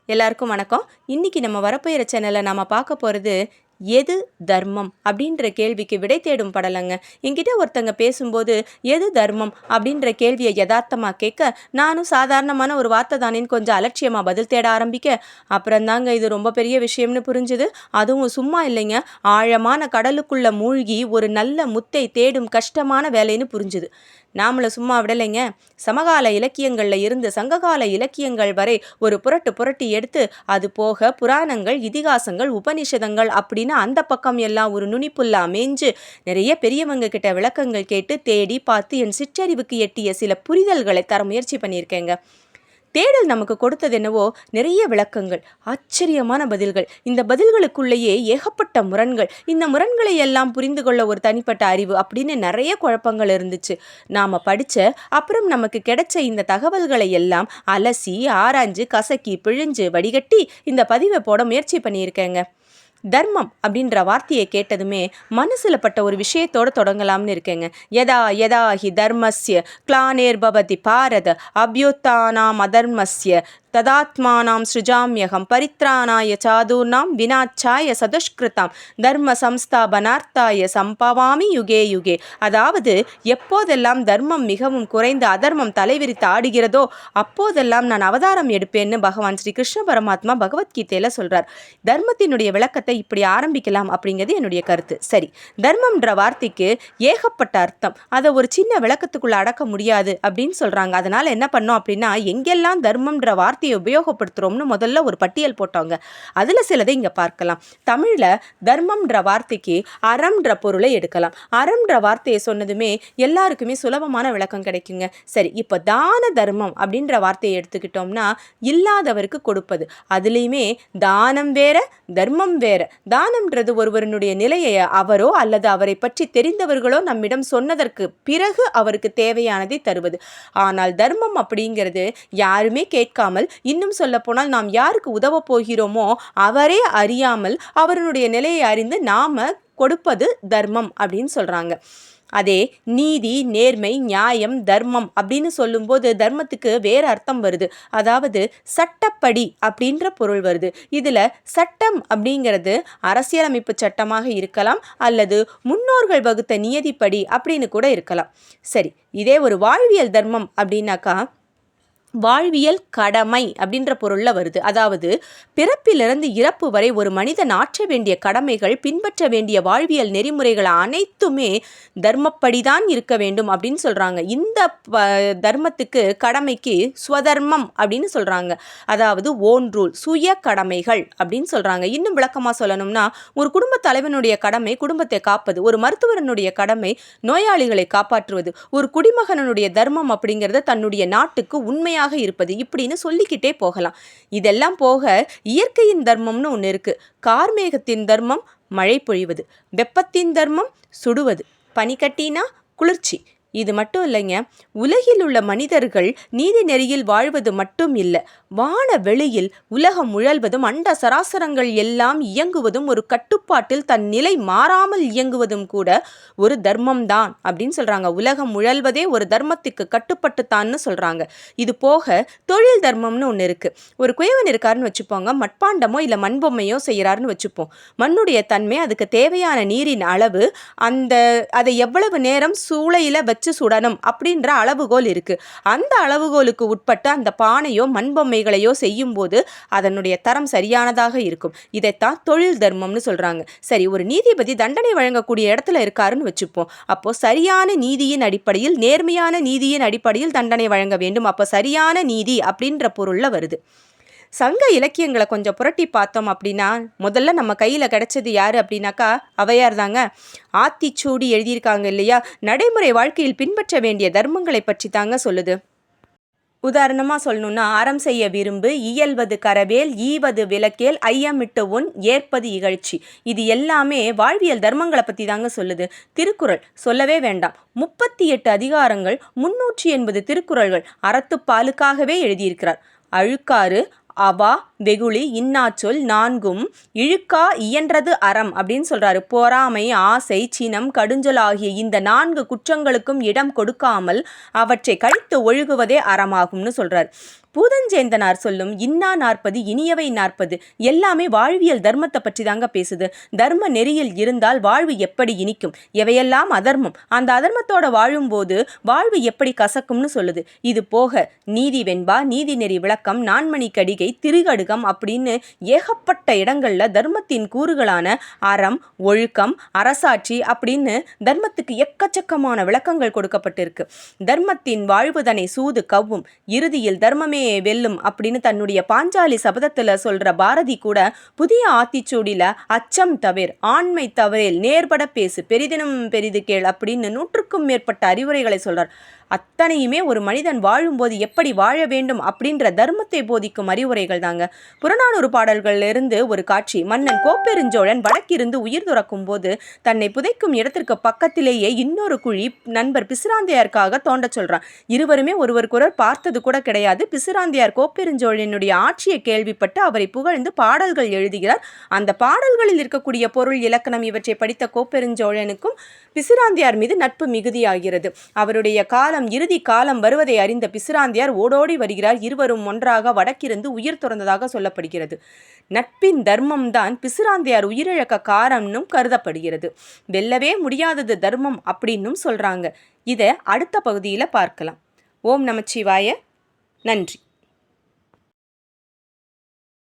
எல்லாருக்கும் வணக்கம். இன்னைக்கு நம்ம வரப்போகிற சேனலில் நாம் பார்க்க போகிறது எது தர்மம் அப்படின்ற கேள்விக்கு விடை தேடும் படலங்க. என்கிட்ட ஒருத்தங்க பேசும்போது எது தர்மம் அப்படின்ற கேள்வியை யதார்த்தமாக கேட்க, நானும் சாதாரணமான ஒரு வார்த்தை தானேன்னு கொஞ்சம் அலட்சியமாக பதில் தேட ஆரம்பிக்க, அப்புறம்தாங்க இது ரொம்ப பெரிய விஷயம்னு புரிஞ்சுது. அதுவும் சும்மா இல்லைங்க, ஆழமான கடலுக்குள்ள மூழ்கி ஒரு நல்ல முத்தை தேடும் கஷ்டமான வேலைன்னு புரிஞ்சுது. நாமளை சும்மா விடலைங்க. சமகால இலக்கியங்களில் இருந்து சங்ககால இலக்கியங்கள் வரை ஒரு புரட்டி எடுத்து, அது போக புராணங்கள், இதிகாசங்கள், உபநிஷதங்கள் அப்படின்னு அந்த பக்கம் எல்லாம் ஒரு நுனிப்புல்லா மேய்ஞ்சு நிறைய பெரியவங்க கிட்ட விளக்கங்கள் கேட்டு தேடி பார்த்து என் சிற்றறிவுக்கு எட்டிய சில புரிதல்களை தர முயற்சி பண்ணியிருக்கேங்க. தேடல் நமக்கு கொடுத்தது என்னவோ நிறைய விளக்கங்கள், ஆச்சரியமான பதில்கள். இந்த பதில்களுக்குள்ளேயே ஏகப்பட்ட முரண்கள். இந்த முரண்களை எல்லாம் புரிந்து கொள்ள ஒரு தனிப்பட்ட அறிவு அப்படின்னு நிறைய குழப்பங்கள் இருந்துச்சு. நாம் படித்த அப்புறம் நமக்கு கிடைச்ச இந்த தகவல்களை எல்லாம் அலசி ஆராய்ஞ்சு கசக்கி பிழிஞ்சு வடிகட்டி இந்த பதிவை போட முயற்சி பண்ணியிருக்கேங்க. தர்மம் அப்படின்ற வார்த்தையை கேட்டதுமே மனசில் பட்ட ஒரு விஷயத்தோடு தொடங்கலாம்னு இருக்கேங்க. யதா ஹி தர்மஸ்ய கிளானேர்பவதி பாரத அபியுத்தானாம் அதர்மஸ்ய ததாத்மானாம் ஸ்ருஜாமியகம் பரித்ராணாய சாதுர்னாம் வினாச்சாய சதுஷ்கிருதாம் தர்ம சம்ஸ்தாபனார்த்தாய சம்பவாமி யுகே யுகே. அதாவது எப்போதெல்லாம் தர்மம் மிகவும் குறைந்து அதர்மம் தலைவிரித்து ஆடுகிறதோ அப்போதெல்லாம் நான் அவதாரம் எடுப்பேன்னு பகவான் ஸ்ரீ கிருஷ்ண பரமாத்மா பகவத்கீதையில சொல்றார். தர்மத்தினுடைய விளக்கத்தை இப்படி ஆரம்பிக்கலாம் அப்படிங்கிறது என்னுடைய கருத்து. சரி, தர்மம்ன்ற வார்த்தைக்கு ஏகப்பட்ட அர்த்தம். அதை ஒரு சின்ன விளக்கத்துக்குள்ள அடக்க முடியாது அப்படின்னு சொல்றாங்க. அதனால என்ன பண்ணோம் அப்படின்னா, எங்கெல்லாம் தர்மம்ன்ற வார்த்தை உபயோகப்படுத்துறோம்னு முதல்ல ஒரு பட்டியல் போட்டோங்க. அதுல சிலதை இங்க பார்க்கலாம். தமிழ்ல தர்மம்ன்ற வார்த்தைக்கு அறம்ன்ற பொருளை எடுக்கலாம். அறம்ன்ற வார்த்தையை சொன்னதுமே எல்லாருக்குமே சுலபமான விளக்கம் கிடைக்குங்க. சரி, இப்ப தான தர்மம் அப்படின்ற வார்த்தையை எடுத்துக்கிட்டோம்னா இல்லாதவருக்கு கொடுப்பது. அதுலேயுமே தானம் வேற தர்மம் வேற. தானம்ன்றது ஒருவருடைய நிலையை அவரோ அல்லது அவரை பற்றி தெரிந்தவர்களோ நம்மிடம் சொன்னதற்கு பிறகு அவருக்கு தேவையானதை தருவது. ஆனால் தர்மம் அப்படிங்கிறது யாருமே கேட்காமல், இன்னும் சொல்ல போனால் நாம் யாருக்கு உதவ போகிறோமோ அவரே அறியாமல் அவருடைய நிலையை அறிந்து நாம கொடுப்பது தர்மம் அப்படின்னு சொல்றாங்க. அதே நீதி, நேர்மை, நியாயம், தர்மம் அப்படின்னு சொல்லும்போது தர்மத்துக்கு வேற அர்த்தம் வருது. அதாவது சட்டப்படி அப்படின்ற பொருள் வருது. இதுல சட்டம் அப்படிங்கிறது அரசியலமைப்பு சட்டமாக இருக்கலாம் அல்லது முன்னோர்கள் வகுத்த நியதிப்படி அப்படின்னு கூட இருக்கலாம். சரி, இதே ஒரு வாழ்வியல் தர்மம் அப்படின்னாக்கா வாழ்வியல் கடமை அப்படின்ற பொருள்ல வருது. அதாவது பிறப்பிலிருந்து இறப்பு வரை ஒரு மனிதன் ஆற்ற வேண்டிய கடமைகள், பின்பற்ற வேண்டிய வாழ்வியல் நெறிமுறைகள் அனைத்துமே தர்மப்படிதான் இருக்க வேண்டும் அப்படின்னு சொல்றாங்க. இந்த தர்மத்துக்கு, கடமைக்கு ஸ்வதர்மம் அப்படின்னு சொல்றாங்க. அதாவது ஓன் ரூல், சுய கடமைகள் அப்படின்னு சொல்றாங்க. இன்னும் விளக்கமா சொல்லணும்னா, ஒரு குடும்ப தலைவனுடைய கடமை குடும்பத்தை காப்பது, ஒரு மருத்துவரனுடைய கடமை நோயாளிகளை காப்பாற்றுவது, ஒரு குடிமகனுடைய தர்மம் அப்படிங்கிறது தன்னுடைய நாட்டுக்கு உண்மையாக இருப்பது, இப்படின்னு சொல்லிக்கிட்டே போகலாம். இதெல்லாம் போக இயற்கையின் தர்மம்னு ஒன்று இருக்கு. கார்மேகத்தின் தர்மம் மழை பொழிவது, வெப்பத்தின் தர்மம் சுடுவது, பனிக்கட்டினா குளிர்ச்சி. இது மட்டும் இல்லைங்க, உலகில் உள்ள மனிதர்கள் நீதி நெறியில் வாழ்வது மட்டும் இல்லை, வான வெளியில் உலகம் உழல்வதும் அண்ட சராசரங்கள் எல்லாம் இயங்குவதும் ஒரு கட்டுப்பாட்டில் தன் நிலை மாறாமல் இயங்குவதும் கூட ஒரு தர்மம் தான் அப்படின்னு சொல்றாங்க. உலகம் உழல்வதே ஒரு தர்மத்துக்கு கட்டுப்பட்டுத்தான்னு சொல்றாங்க. இது போக தொழில் தர்மம்னு ஒன்று இருக்கு. ஒரு குயவன் இருக்காருன்னு வச்சுப்போங்க, மட்பாண்டமோ இல்லை மண்பொம்மையோ செய்யறாருன்னு வச்சுப்போம். மண்ணுடைய தன்மை, அதுக்கு தேவையான நீரின் அளவு, அதை எவ்வளவு நேரம் சூளையில வச்சு சுடணும் அப்படின்ற அளவுகோல் இருக்கு. அந்த அளவுகோலுக்கு உட்பட்டு அந்த பானையோ மண்பொம்மைகளையோ செய்யும் போது அதனுடைய தரம் சரியானதாக இருக்கும். இதைத்தான் தொழில் தர்மம்னு சொல்றாங்க. சரி, ஒரு நீதிபதி தண்டனை வழங்கக்கூடிய இடத்துல இருக்காருன்னு வச்சுப்போம். அப்போ சரியான நீதியின் அடிப்படையில், நேர்மையான நீதியின் அடிப்படையில் தண்டனை வழங்க வேண்டும். அப்போ சரியான நீதி அப்படின்ற பொருள்ல வருது. சங்க இலக்கியங்களை கொஞ்சம் புரட்டி பார்த்தோம் அப்படின்னா முதல்ல நம்ம கையில் கிடைச்சது யார் அப்படின்னாக்கா ஔவையார் தாங்க. ஆத்திச்சூடி எழுதியிருக்காங்க இல்லையா, நடைமுறை வாழ்க்கையில் பின்பற்ற வேண்டிய தர்மங்களை பற்றி தாங்க சொல்லுது. உதாரணமாக சொல்லணும்னா, அறம் செய்ய விரும்பு, இயல்வது கரவேல், ஈவது விளக்கேல், ஐயமிட்டு உன், ஏற்பது இகழ்ச்சி. இது எல்லாமே வாழ்வியல் தர்மங்களை பற்றி தாங்க சொல்லுது. திருக்குறள் சொல்லவே வேண்டாம். 38 அதிகாரங்கள், 380 திருக்குறள்கள் அறத்துப்பாலுக்காகவே எழுதியிருக்கிறார். அழுக்காறு, அவா, வெகுளி, இன்னாச்சொல் நான்கும் இழுக்கா இயன்றது அறம் அப்படின்னு சொல்றாரு. பொறாமை, ஆசை, சினம், கடுஞ்சொல் ஆகிய இந்த 4 குற்றங்களுக்கும் இடம் கொடுக்காமல் அவற்றை கழித்து ஒழுகுவதே அறமாகும்னு சொல்றாரு. பூதஞ்சேந்தனார் சொல்லும் இன்னா நாற்பது இனியவை நாற்பது எல்லாமே வாழ்வியல் தர்மத்தை பற்றி தாங்க பேசுது. தர்ம நெறியில் இருந்தால் வாழ்வு எப்படி இனிக்கும், எவையெல்லாம் அதர்மம், அந்த அதர்மத்தோட வாழும்போது வாழ்வு எப்படி கசக்கும்னு சொல்லுது. இது போக நீதி வெண்பா, நீதி நெறி விளக்கம், நான்மணி கடிகை, திரிகடுகம் அப்படின்னு ஏகப்பட்ட இடங்கள்ல தர்மத்தின் கூறுகளான அறம், ஒழுக்கம், அரசாட்சி அப்படின்னு தர்மத்துக்கு எக்கச்சக்கமான விளக்கங்கள் கொடுக்கப்பட்டிருக்கு. தர்மத்தின் வாழ்வுதனை சூது கவ்வும், இறுதியில் தர்மமே வெல்லும் அப்படின்னு தன்னுடைய பாஞ்சாலி சபதத்துல சொல்ற பாரதி கூட புதிய ஆத்திச்சூடியில அச்சம் தவிர், ஆண்மை தவறேல், நேர்பட பேசு, பெரிதினும் பெரிது கேள் அப்படின்னு 100க்கும் மேற்பட்ட அறிவுரைகளை சொல்றார். அத்தனையுமே ஒரு மனிதன் வாழும்போது எப்படி வாழ வேண்டும் அப்படின்ற தர்மத்தை போதிக்கும் அறிவுரைகள் தாங்க. புறநானூறு பாடல்களிலிருந்து ஒரு காட்சி. மன்னன் கோப்பெருஞ்சோழன் வடக்கிருந்து உயிர் துறக்கும் போது தன்னை புதைக்கும் இடத்திற்கு பக்கத்திலேயே இன்னொரு குழி நண்பர் பிசிராந்தையாருக்காக தோண்ட சொல்றான். இருவருமே ஒருவருக்கொருவர் பார்த்தது கூட கிடையாது. பிசிராந்தையார் கோப்பெருஞ்சோழனுடைய ஆட்சியை கேள்விப்பட்டு அவரை புகழ்ந்து பாடல்கள் எழுதுகிறார். அந்த பாடல்களில் இருக்கக்கூடிய பொருள், இலக்கணம் இவற்றை படித்த கோப்பெருஞ்சோழனுக்கும் பிசிராந்தையார் மீது நட்பு மிகுதியாகிறது. அவருடைய இறுதி காலம் வருவதை அறிந்த பிசிராந்தையார் ஓடோடி வருகிறார். இருவரும் ஒன்றாக வடக்கிருந்து உயிர் துறந்ததாக சொல்லப்படுகிறது. நட்பின் தர்மம் தான் பிசிராந்தையார் உயிரிழக்க காரணம்னும் கருதப்படுகிறது. வெல்லவே முடியாதது தர்மம் அப்படின்னும் சொல்றாங்க. இதை அடுத்த பகுதியில் பார்க்கலாம். ஓம் நமச்சிவாய. நன்றி.